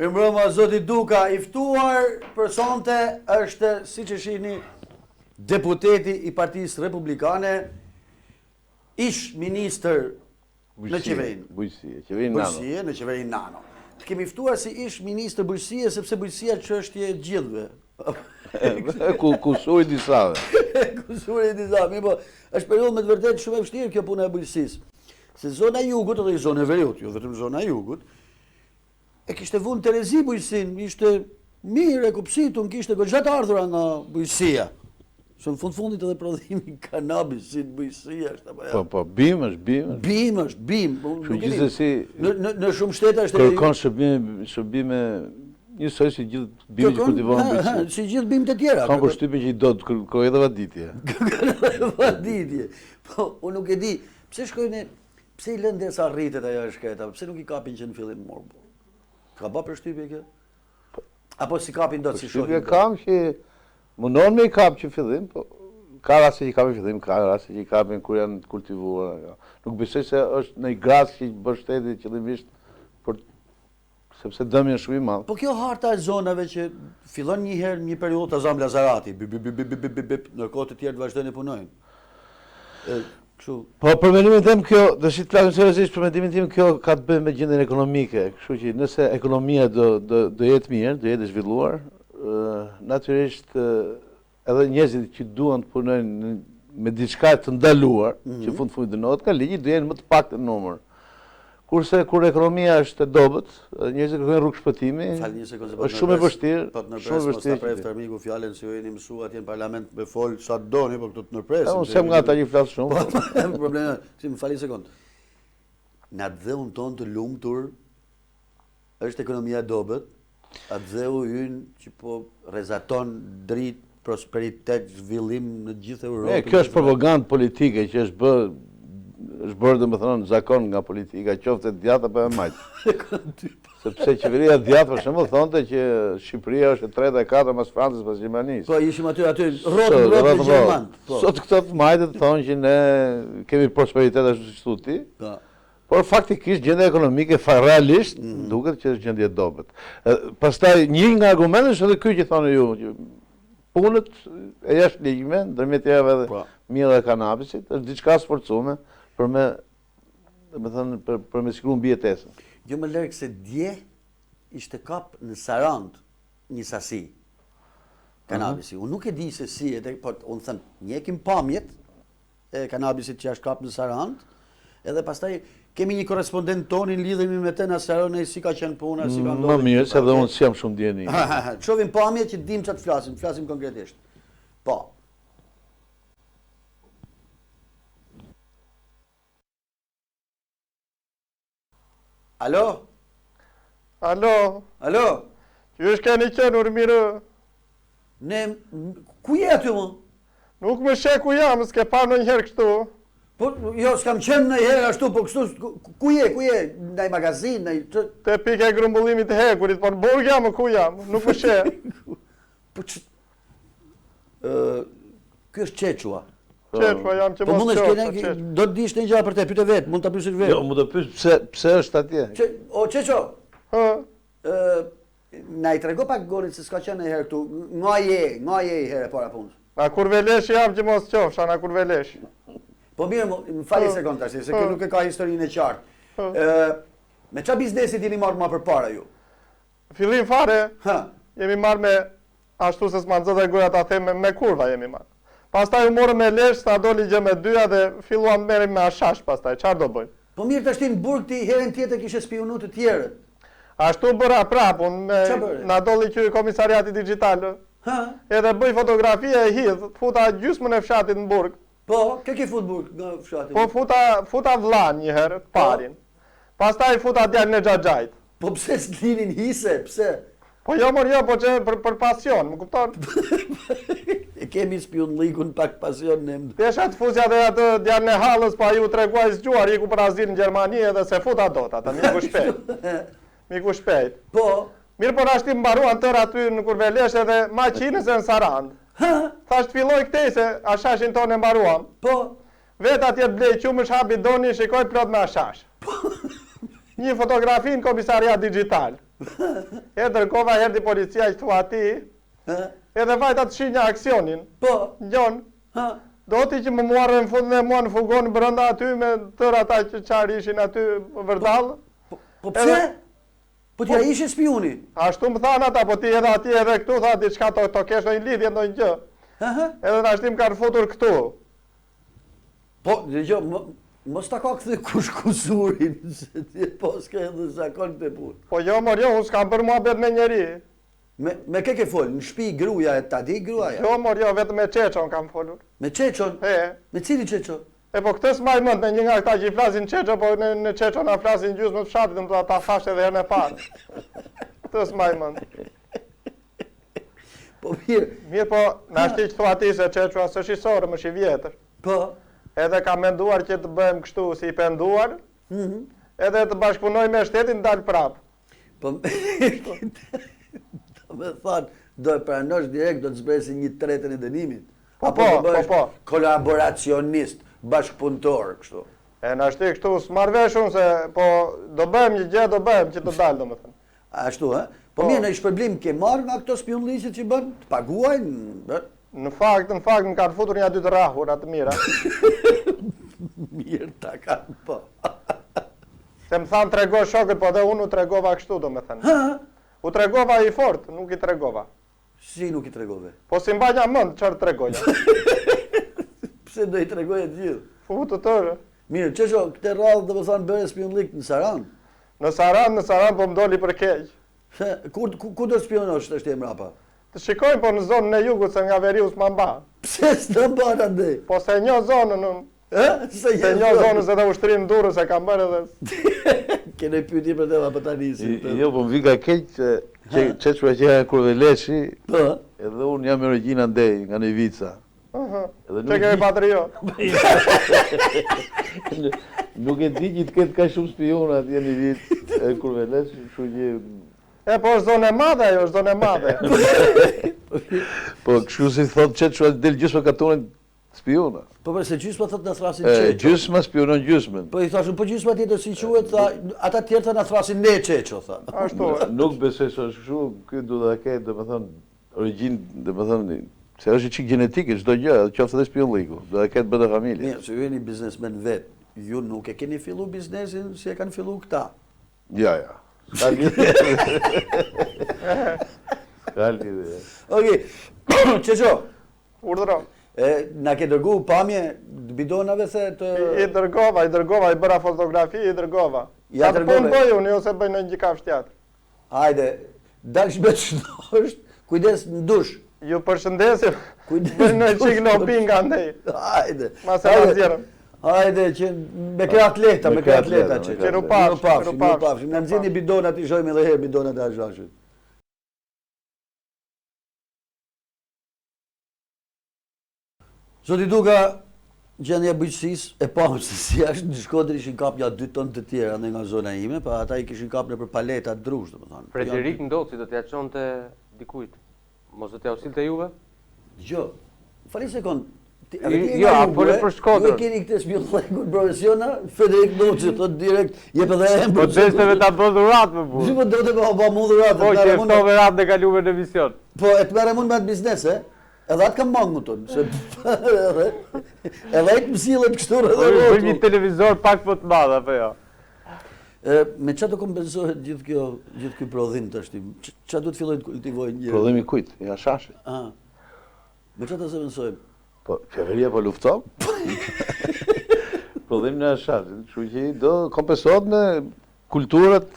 Mirëmbrëma zoti Duka, i ftuar për sonte është, siç e shihni, deputeti i Partisë Republikane, ish ministër në qeverinë. Bujqësie, qeverinë Nano. Bujqësie në qeverinë Nano. Të kemi ftuar si ish ministër bujqësie sepse bujqësia çështje e gjithëve. Kusuri disave. Kusuri disave, mirë po, është periudhë me të vërtetë shumë e vështirë kjo puna e bujqësisë. Se zona e jugut dhe zona e veriut, jo vetëm zona e jugut, e kishte vunë Terezi bujqësinë, ishte mirë e kupsitun, kishte goxha të ardhura nga bujqësia. Që në fundit edhe prodhimi kanabis, si bujqësia është apo ja. Po, bim është, bim është. Bim është, bim. Që gjithsesi në shumë shtete është kërkon shërbime njësoj si gjithë bimë që kultivohen bujqësi. Si gjithë bimë të tjera. Kam përshtypjen që i do të kërkoj edhe vaditje. Vaditje. Po, unë nuk e di, pse shkojnë, pse i lënë derisa rritet ajo shketa, pse nuk i kapin që në fillim morë? Ka ba përshtypje kjo? Apo si kapin do të si shohin? Përshtypje kam që mundon me i kap që fillim, po ka raste që i kapin fillim, ka raste që i kapin kur janë kultivuar. Nuk besoj se është në i grasë që i bërë shteti qëllimisht, sepse dëmi është shumë i madh. Po kjo harta e zonave që fillon një herë një periudhë të Zam Lazarati, ndërkohë të tjerë të vazhdojnë e punojnë. Po për mendimin tim kjo, do shi të flasim seriozisht, për mendimin tim kjo ka të bëjë me gjendjen ekonomike, kështu që nëse ekonomia do jetë mirë, do jetë e zhvilluar, natyrisht edhe njerëzit që duan të punojnë me diçka të ndaluar, që fund dënohet ka ligji, do jenë më të pak të numër. Kurse kur ekonomia është e dobët, njerëzit kërkojnë rrugë shpëtimi, është shumë e vështirë. Po të nërpres, mos ta pref tërmiku fjalën se ju jeni mësuar atje në parlament me fol sa doni, po këtu të nërpresim. Unë sem nga ata që flas shumë. Problemi, si më fali një sekond. Në atë dheun ton të lumtur është ekonomia e dobët, atë dheu ynë që po rrezaton dritë, prosperitet, zhvillim në gjithë Europën. Kjo është propagandë politike që është bërë dhe më thënë zakon nga politika, qoftë e djatë apo e majtë. Sepse qeveria djatë për shembull thonte që Shqipëria është e treta e katërt mas Francës pas Gjermanisë. Po ishim aty rrotë me Gjermanë. Sot këto të majtët thonë që ne kemi prosperitet ashtu siç thua ti. Por faktikisht gjendja ekonomike realisht duket që është gjendje e dobët. Pastaj një nga argumentet është edhe ky që thonë ju, që punët e jashtëligjshme, ndërmjet tyre edhe mjella e kanabisit, është diçka sforcume për me siguru mbijetesën. Jo më lërgë se dje ishte kap në Sarand një sasi kanabisi. Unë nuk e di se si, po unë thëmë, njekim pamjet e kanabisit që është kap në Sarand, edhe pastaj kemi një korespondent tonin, lidhemi me te në Sarand, e si ka qenë puna, si ka ndodhë. Më mirë, se dhe unë si jam shumë djeni. Qovim pamjet që dim që të flasim konkretisht. Po. Alo? Alo? Alo? Që është keni qenur mirë? Ne, ku je aty më? Nuk më she ku jam, s'ke pa në njëherë kështu. Po, jo, s'kam qenë në njëherë ashtu, po kështu, ku je? Ndaj magazin, ndaj... Te pike e grumbullimit të hekurit, po në burg jam, ku jam? Nuk më she. Po që... Kjo është Qequa. Qequa jam që mos qofë. Do të dish një gjë për te, pyte vetë, mund të pysit vetë. Jo, mund të pysh pse është atje. O, Qeqo, na i trego pak gorit se s'ka qenë e herë këtu, nga je i herë e para punës. Na kur velesh jam që mos qofë, na kur velesh. Po mirë, më fali sekund tash, se kjo nuk e ka historinë e qartë. Me qa biznesit jeni marrë ma për para ju? Fillim fare, jemi marrë me ashtu se s'ma nëzë dhe goja ta them me kurva jemi marrë. Pastaj u morëm me lesh, sa doli gjë me dyja dhe filluam merrim me ashash pastaj, çfarë do bëjmë? Po mirë tash ti në burg ti herën tjetër kishe spionu të tjerët. Ashtu bëra prapë, na dolli ky komisariati digjital. Edhe bëj fotografi e hidh, futa gjysmën e fshatit në burg. Po, kë ke fut burg nga fshati? Po futa vllan një herë, parin. Pastaj futa djalin e xhaxhait. Po pse s'linin hise, pse? Po jo, po që për pasion, më kupton? E kemi spion likun pak pasion në më. Pesha të fuzja dhe atë djalin e hallës, pa ju treguaj zgjuar, iku për azil në Gjermani edhe se futa dot ata, miku shpejt. Po. Mirë po nashti mbaruan tërë aty në Kurvelesh edhe maqinës e në Sarand. Thasht filloj këtej se ashashin tonë e mbaruam. Po. Vet atje të blej qumësh hapi doni, shikoj plot me ashash. Një fotografi në komisariat digjital. dërgova herdi policia që thua ati, edhe vajta të shinja aksionin. Po. Gjon, do ti që më muarë në fundin e mua në fugon brenda aty me tërë ata që qarë ishin aty vërdall. Po pse? Po t'ja ishe spioni? Ashtu më thanë ata, po ti edhe ati edhe këtu, tha diçka to kesh në një lidhje në një gjë. Edhe në ashtim kanë futur këtu. Po, dëgjoj, mos ta ka këthe kush kusurin, se ti po s'ka edhe zakon të punë. Po jo, unë s'kam për mua bet me njeri. Me ke folë, në shpi gruja e ta di gruaja? Jo, vetëm me Çeçon kam folur. Me Çeçon? Me cili Çeçon? Po këtë s'maj mend me një nga këta që i flasin Çeço, po në Çeço na flasin gjysmë të fshatit, më ta thash edhe herën e parë. Këtë s'maj mend. Po mirë. Mirë, po na shti që thua ti se Çeço është shisore, më shi vjetër. Po. Edhe kam menduar që të bëjmë kështu si i penduar, edhe të bashkëpunoj me shtetin dal prap. Po do me thonë, do e pranosh direkt, do të zbresi 1/3 e dënimit. Apo do bësh kolaboracionist, bashkëpunëtor, kështu. Na shti kështu s'marrveshun se po do bëjmë një gjë, do bëjmë që të dalë, domethënë. Ashtu, ha? Po mirë, në shpërblim ke marrë nga këto spionlliqet që bën, të paguajnë? Në fakt më kanë futur një 2 të rahura të mira. Mirë ta kanë, po. Se më thanë trego shokët, po dhe unë u tregova kështu, domethënë. U tregova i fort, nuk i tregova. Si nuk i tregove? Po si mbajja mend çfarë tregoja. Pse do i tregoje të gjithë? Futu tërë. Mirë, Çeço, këtë radhë do të thonë bëre spionllik në Saran? Në Saran po më doli për keq. Ku do spionosh të shtem rapa? Të shikojmë po në zonën e jugut se nga veriu s'ma mba. Pse s'të mban andej? Po se një zonën unë. Se një zonën se të ushtrim Durrës e kam bërë edhe. Kene pyetje për te apo tani si? Jo, po më vi nga keq se Çeço që janë Kurveleshi. Po. Edhe unë jam me Regjina ndej nga Nevica. Që kemi patriot. Nuk e di që të ketë ka shumë spiona atje në vit e Kurveleshi, kështu që po është zonë e madhe ajo, është zonë e madhe. Po kështu si thot Çeço del gjysma katunin spiona. Po përse gjysma thot na thrasin Çeço. Gjysma spionon gjysmën. Po i thashun po gjysma tjetër si quhet, tha, ata tjerë na thrasin ne Çeço, tha. Ashtu. Nuk besoj se është kështu, ky do ta ketë, domethënë, origjinë, domethënë, se është çik gjenetike çdo gjë, qoftë edhe spionlliku, do ta ketë bëtë familje. Mirë, se ju jeni biznesmen vet, ju nuk e keni fillu biznesin si e kanë fillu këta. Ja. Ska lidhje. Okej, Çeço. Urdhëro. Na ke dërgu pamje bidonave se të... I dërgova, i bëra fotografi, i dërgova. Ja dërgove. Po në bëj unë, jo se bëj në një kafsh tjetër. Hajde, dalë shbe ç'dosht, kujdes në dush. Ju përshëndesim, bëj në qik në opin nga ndej. Hajde. Mase ma zjerëm. Hajde, që me kreat leta, që. Që rupafsh. Në nëzini bidonat i shojmë edhe herë bidonat e Azhashit. Zoti Duka, gjendja bujqësisë e pamë se si ashtë në Shkodër ishin kap ja 2 tonë të tjera në nga zona ime, pa ata i kishin kap në për paleta drush, domethënë. Frederik Ndoci do t'ja çonte dikujt. Mos do t'ja usilte juve? Jo. Fali sekond. Jo, apo për Shkodrën. Ju e keni këtë spionllegun profesiona, Frederik Ndoci thot direkt jep edhe emrin. Po desteve ta bë dhurat më burr. Si po do të bëj mu dhurat? Po që ftove rat në kaluar në emision. Po e të merrem unë me atë biznes, e? Edhe atë kam mangu tonë, se edhe e të mësillet kështu edhe rotu. Bëjmë një televizor pak më të madh apo jo? Me çfarë do kompensohet gjithë ky prodhim tash? Çfarë do të fillojnë të kultivojnë njerëzit? Prodhimi kujt? Ja shashit. Me çfarë do të zëvendësojmë? Po qeveria po lufton. Prodhimi në shashit, kështu që do kompensohet me kulturat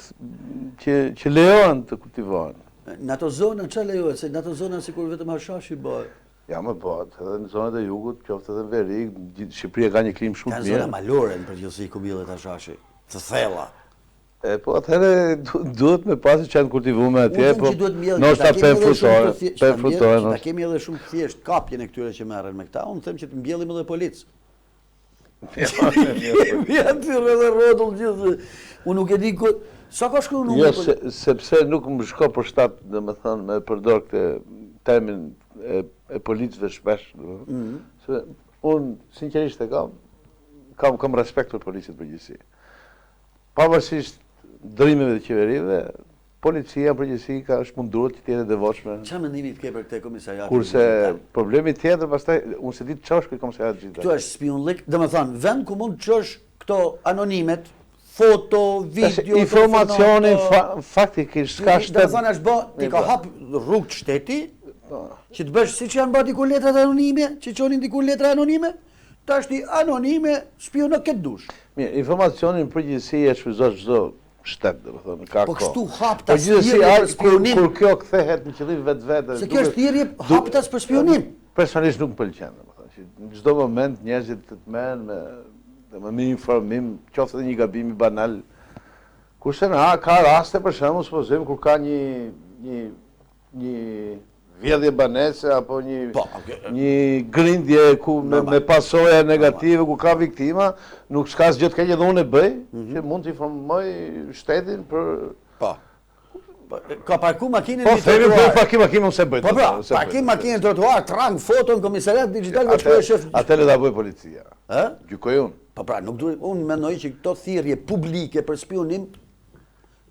që lejohen të kultivohen. Në ato zona çfarë lejohet? Se në ato zona sikur vetëm hashashi bëhet. Ja më bëhet, edhe në zonat e jugut, qoftë edhe Verik, Shqipëria ka një klim shumë të mirë. Ka zona malore në përgjithësi ku mbjellet hashashi, të thella. Po atëherë duhet me pasi që janë kultivuar atje, po ndoshta pe frutohen. Ta kemi edhe shumë thjesht kapjen e këtyre që merren me këta. Unë them që të mbjellim edhe policë. Ja ti rreth rrotull gjithë. Unë nuk e di ku sa ka shkruar numri. Jo, sepse nuk më shko për shtat, domethënë, me përdor këtë termin e policëve shpesh, se unë sinqerisht e kam respekt për policët përgjithësi. Pavarësisht dërimeve të qeverive, policia përgjithësi është munduar të jetë e devotshme. Çfarë mendimi ke për këtë komisariat? Kurse problemi tjetër pastaj unë se di ç'është ky komisariat digital. Këtu është spionlik, domethënë vend ku mund të çosh këto anonimet, foto, video, informacioni faktikisht ka shtet. Domethënë është bë, ti ka hap rrugë të shteti, që të bësh siç janë bërë diku letrat anonime, që çonin diku letra anonime, tash ti anonime spiono këtë dush. Mirë, informacionin përgjithësi e shfryzon çdo shtet, domethënë ka kohë. Po kështu haptas për spionim. Kur kjo kthehet në qëllim vetvete. Se kjo është thirrje haptas për spionim. Personalisht nuk më pëlqen, domethënë, që në çdo moment njerëzit të merren me informim, qoftë edhe një gabim i banal. Kurse ka raste për shembull, supozojmë kur ka një vjedhje banese apo një grindje ku me pasoja negative ku ka viktima, nuk s'ka asgjë të keq edhe unë e bëj, që mund të informoj shtetin për ka parku makinën në trotuar. Po, parkim makinën unë se bëj. Po, parkim makinën në trotuar, trang foto në komisariat digital me çfarë shef. Atë le ta bëj policia. Ë? Gjykoj unë. Po pra, nuk duhet, unë mendoj që këto thirrje publike për spionim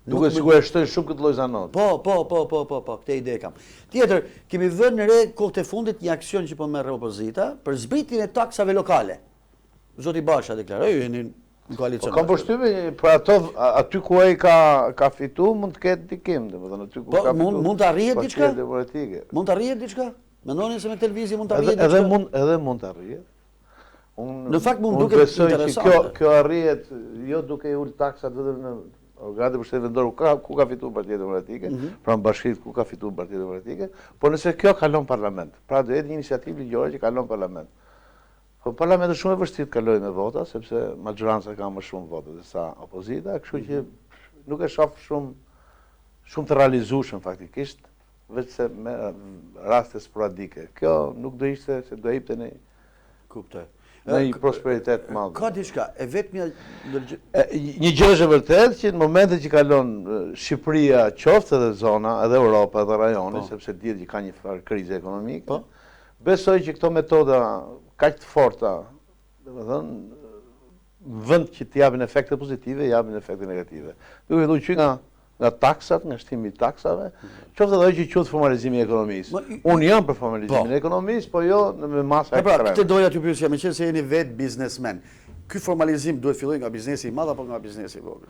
duke sigurisht e shtojnë shumë këtë lloj zanot. Po, këtë ide kam. Tjetër, kemi vënë në re kohët e fundit një aksion që po merr opozita për zbritjen e taksave lokale. Zoti Basha deklaroi jeni në koalicion. Kam përshtypjen për ato aty ku ai ka fitu mund të ketë dikim, domethënë aty ku ka fitu. Mund të arrihet diçka? Demokratike. Mund të arrihet diçka? Mendoni se me televizion mund të arrihet diçka? Edhe mund të arrihet. Në fakt mund duket interesante. Kjo arrihet jo duke i ul taksat vetëm në organet e mbështetjes vendore ku ka fituar Partia Demokratike, pra në bashkitë ku ka fituar Partia Demokratike, por nëse kjo kalon parlament, pra do jetë një iniciativë ligjore që kalon parlament. Po parlamenti është shumë e vështirë të kalojë me vota, sepse majoranca ka më shumë vota se sa opozita, kështu që nuk e shoh shumë të realizueshëm faktikisht, vetëm me raste sporadike. Kjo nuk do ishte se do jepte në kuptoj. Në një prosperitet madh. Ka diçka, e vetmja një gjë është e vërtetë që në momentin që kalon Shqipëria, qoftë edhe zona, edhe Europa, edhe rajoni, sepse dihet që ka një farë krize ekonomike. Besoj që këto metoda kaq të forta, domethënë, vend që të japin efekte pozitive, japin efekte negative. Duke filluar që nga taksat, nga shtimi i taksave, qoftë edhe që quhet formalizimi i ekonomisë. Unë jam për formalizimin e ekonomisë, po jo me masa ekstreme. Pra, këtë doja t'ju pyesja, meqenëse se jeni vetë biznesmen. Ky formalizim duhet fillojë nga biznesi i madh apo nga biznesi i vogël?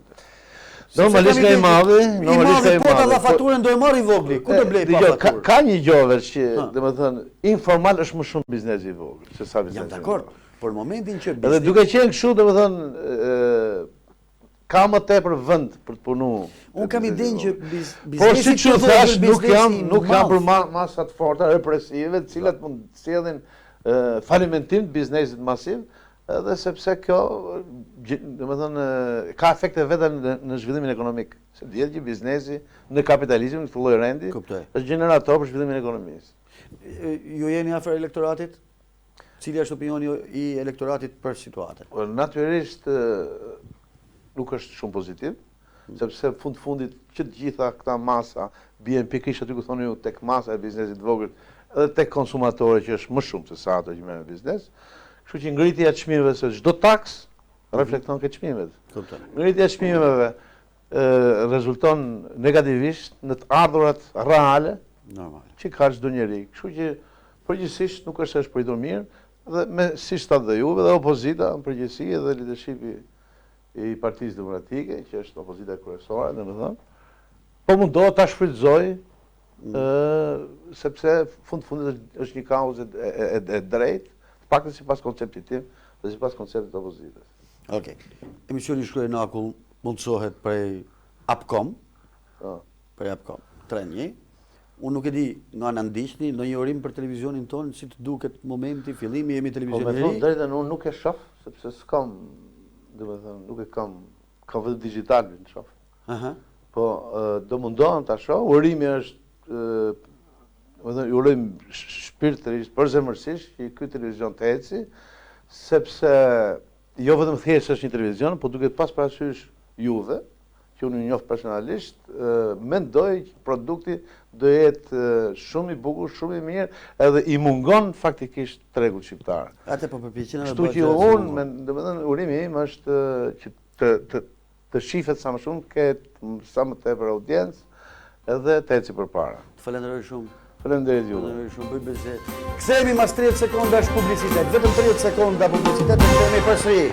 Normalisht nga i madhi, normalisht nga i madhi. Po ta faturën do e marr i vogli. Ku do blej pa faturë? Ka një gjë që, domethënë, informal është më shumë biznesi i vogël se sa biznesi. Jam dakord. Por në momentin që edhe duke qenë kështu, domethënë, ka më tepër vend për të punuar. Unë kam idenë që biznesi por siç u thash, nuk jam për masa të forta represive, të cilat mund të sjellin falimentim të biznesit masiv, edhe sepse kjo, domethënë, ka efekte vetë në zhvillimin ekonomik. Se dihet që biznesi në kapitalizmin këtë lloj rendi është gjenerator për zhvillimin e ekonomisë. Ju jeni afër elektoratit? Cili është opinioni i elektoratit për situatën? Natyrisht nuk është shumë pozitiv, sepse fundit që të gjitha këta masa bien pikërisht aty ku thoni ju tek masa e biznesit vogël, edhe tek konsumatorë që është më shumë se sa ato që merren biznes. Kështu që ngritja e çmimeve se çdo taks reflekton këtë çmimet. Ngritja e çmimeve rezulton negativisht në të ardhurat reale që ka çdo njeri. Kështu që përgjithsisht nuk është shpëritur mirë dhe me siç thatë dhe juve dhe opozita në përgjithësi edhe leadershipi i Partisë Demokratike, që është opozita kryesore, domethënë, po mundohet ta shfrytëzoj sepse fundit është një kauzë e drejtë, paktën sipas konceptit tim dhe sipas konceptit të opozitës. Okej. Emisioni Shkruaj në Akull mundsohet prej Upcom. Prej Upcom. 3-1. Unë nuk e di nga në ndiqni në një orim për televizionin tonë, si të duket momenti, fillimi, jemi televizion e ri. Po me thonë drejtën, unë nuk e shoh, sepse s'kam, domethënë, nuk e kam vetëm digital në shoh. Po do mundohem ta shoh. Urimi është, domethënë, ju urojm shpirtërisht, përzemërsisht që ky televizion të eci, sepse jo vetëm thjesht është një televizion, por duhet pas parasysh juve, që unë njoh personalisht, mendoj që produkti do jetë shumë i bukur, shumë i mirë, edhe i mungon faktikisht tregut shqiptar. Atë po përpiqen edhe kështu që unë, domethënë, urimi im është që të shifet sa më shumë, ketë sa më tepër audiencë, edhe të eci përpara. Të falenderoj shumë. Faleminderit juve. Falenderoj shumë, bëj bisedë. Kthehemi mas 30 sekondash publicitet, vetëm 30 sekonda publicitet, dhe kthehemi përsëri.